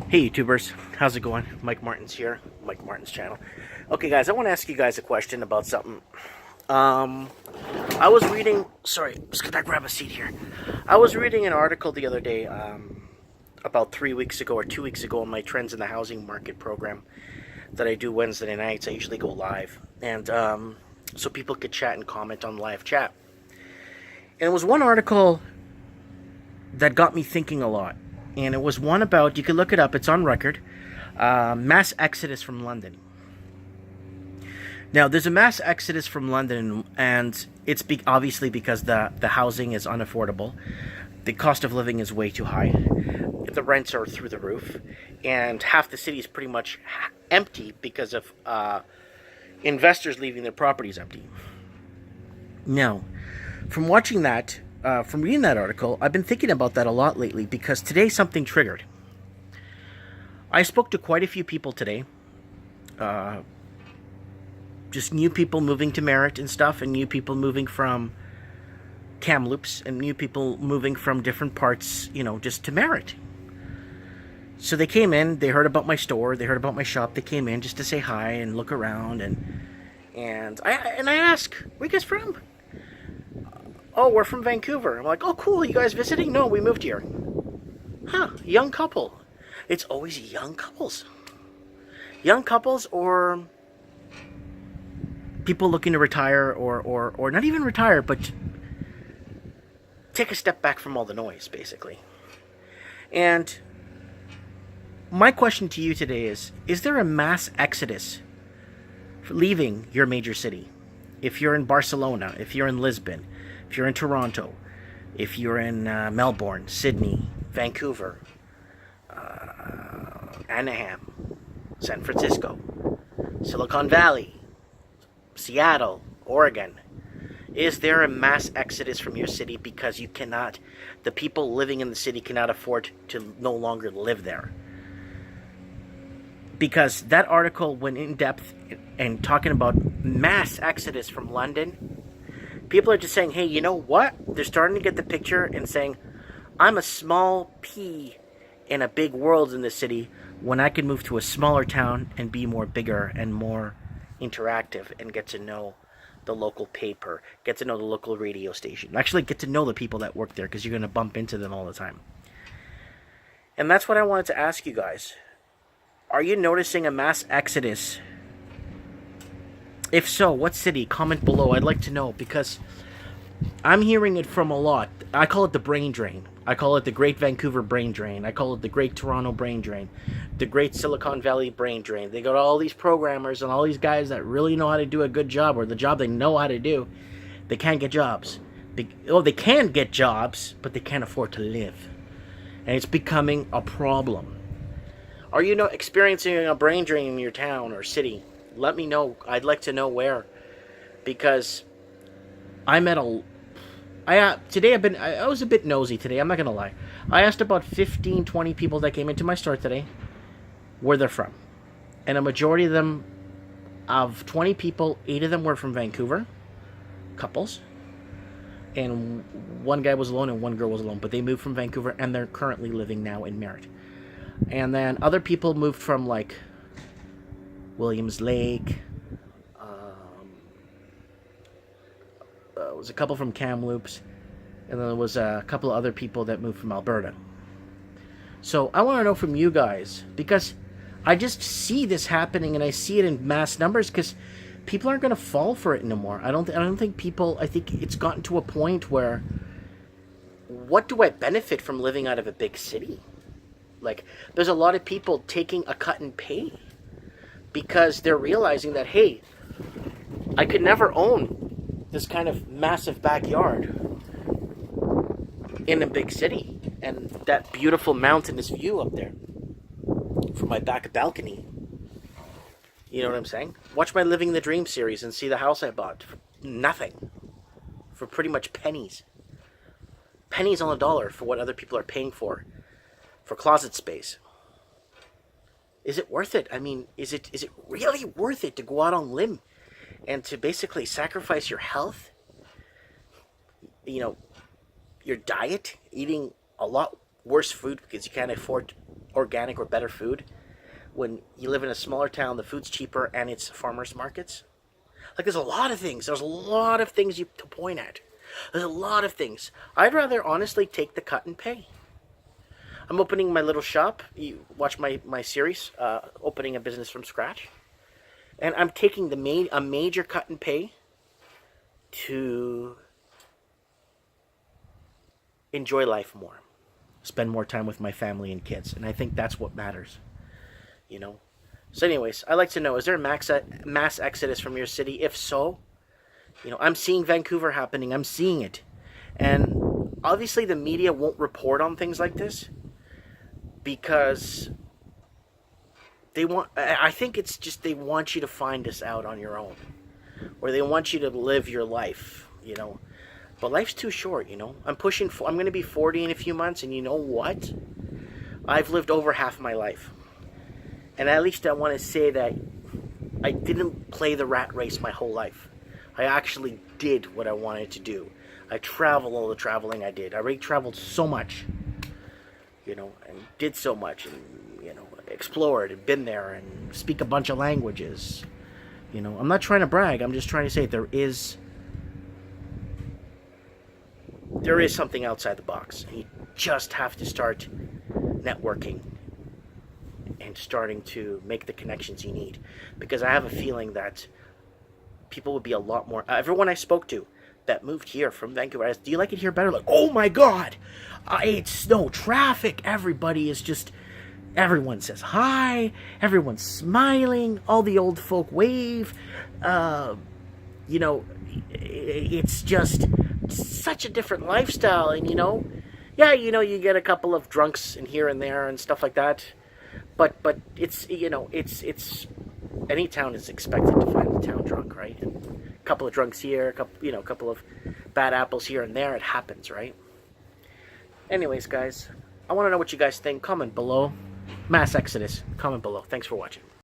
Hey YouTubers, how's it going? Mike Martin's here, Mike Martin's channel. Okay guys, I want to ask you guys a question about something. I was reading, sorry, just gonna grab a seat here. I was reading an article the other day, about 3 weeks ago or 2 weeks ago on my Trends in the Housing Market program that I do Wednesday nights. I usually go live, and so people could chat and comment on live chat. And it was one article that got me thinking a lot. And it was one about, you can look it up, it's on record, mass exodus from London. Now, there's a mass exodus from London, and it's obviously because the housing is unaffordable. The cost of living is way too high. The rents are through the roof. And half the city is pretty much empty because of investors leaving their properties empty. Now, from watching that, from reading that article, I've been thinking about that a lot lately because today something triggered. I spoke to quite a few people today. Just new people moving to Merritt and stuff, and new people moving from Kamloops, and new people moving from different parts, just to Merritt. So they came in, they heard about my store, they heard about my shop, they came in just to say hi and look around, and I asked, where you guys from? Oh, we're from Vancouver. I'm like, oh, cool, you guys visiting? No, we moved here. Huh, young couple. It's always young couples. Young couples or people looking to retire or not even retire, but take a step back from all the noise, basically. And my question to you today is there a mass exodus for leaving your major city? If you're in Barcelona, if you're in Lisbon, if you're in Toronto, if you're in Melbourne, Sydney, Vancouver, Anaheim, San Francisco, Silicon Valley, Seattle, Oregon, is there a mass exodus from your city because the people living in the city cannot afford to no longer live there? Because that article went in depth and talking about mass exodus from London. People are just saying, hey, you know what? They're starting to get the picture and saying, I'm a small pea in a big world in the city when I can move to a smaller town and be more bigger and more interactive and get to know the local paper, get to know the local radio station, actually get to know the people that work there because you're going to bump into them all the time. And that's what I wanted to ask you guys. Are you noticing a mass exodus? If so, what city? Comment below. I'd like to know because I'm hearing it from a lot. I call it the brain drain. I call it the Great Vancouver brain drain. I call it the Great Toronto brain drain. The Great Silicon Valley brain drain. They got all these programmers and all these guys that really know how to do a good job, or the job they know how to do. They can't get jobs. They can get jobs, but they can't afford to live. And it's becoming a problem. Are you experiencing a brain drain in your town or city? Let me know. I'd like to know where, because I was a bit nosy today. I'm not gonna lie. I asked about 15, 20 people that came into my store today where they're from, and a majority of them, of 20 people, 8 of them were from Vancouver, couples, and one guy was alone and one girl was alone. But they moved from Vancouver and they're currently living now in Merritt. And then other people moved from like Williams Lake. There was a couple from Kamloops, and then there was a couple of other people that moved from Alberta. So I want to know from you guys, because I just see this happening, and I see it in mass numbers, because people aren't going to fall for it anymore. I don't think people. I think it's gotten to a point where, what do I benefit from living out of a big city? Like, there's a lot of people taking a cut in pay because they're realizing that, hey, I could never own this kind of massive backyard in a big city and that beautiful mountainous view up there from my back balcony. You know what I'm saying? Watch my Living the Dream series and see the house I bought for nothing. For pretty much pennies. Pennies on the dollar for what other people are paying for closet space. Is it worth it? I mean, is it really worth it to go out on a limb and to basically sacrifice your health? Your diet, eating a lot worse food because you can't afford organic or better food when you live in a smaller town, the food's cheaper and it's farmers markets. Like there's a lot of things. There's a lot of things to point at. There's a lot of things. I'd rather honestly take the cut and pay. I'm opening my little shop. You watch my series, opening a business from scratch. And I'm taking a major cut and pay to enjoy life more. Spend more time with my family and kids. And I think that's what matters. You know? So anyways, I'd like to know, is there a mass exodus from your city? If so, I'm seeing Vancouver happening. I'm seeing it. And obviously the media won't report on things like this because I think it's just they want you to find this out on your own. Or they want you to live your life, But life's too short, I'm going to be 40 in a few months, and you know what? I've lived over half my life. And at least I want to say that I didn't play the rat race my whole life. I actually did what I wanted to do. I traveled all the traveling I did. I already traveled so much, and did so much, and, explored and been there and speak a bunch of languages. I'm not trying to brag. I'm just trying to say there is something outside the box. And you just have to start networking and starting to make the connections you need. Because I have a feeling that people would be a lot more... everyone I spoke to that moved here from Vancouver, I asked, do you like it here better? Like, oh my God! It's no traffic. Everybody is just... Everyone says hi. Everyone's smiling. All the old folk wave. It's just such a different lifestyle. And, you get a couple of drunks in here and there and stuff like that. But it's, it's any town is expected to find the town drunk, right? And a couple of drunks here, a couple of bad apples here and there. It happens, right? Anyways, guys, I want to know what you guys think. Comment below. Mass exodus. Comment below. Thanks for watching.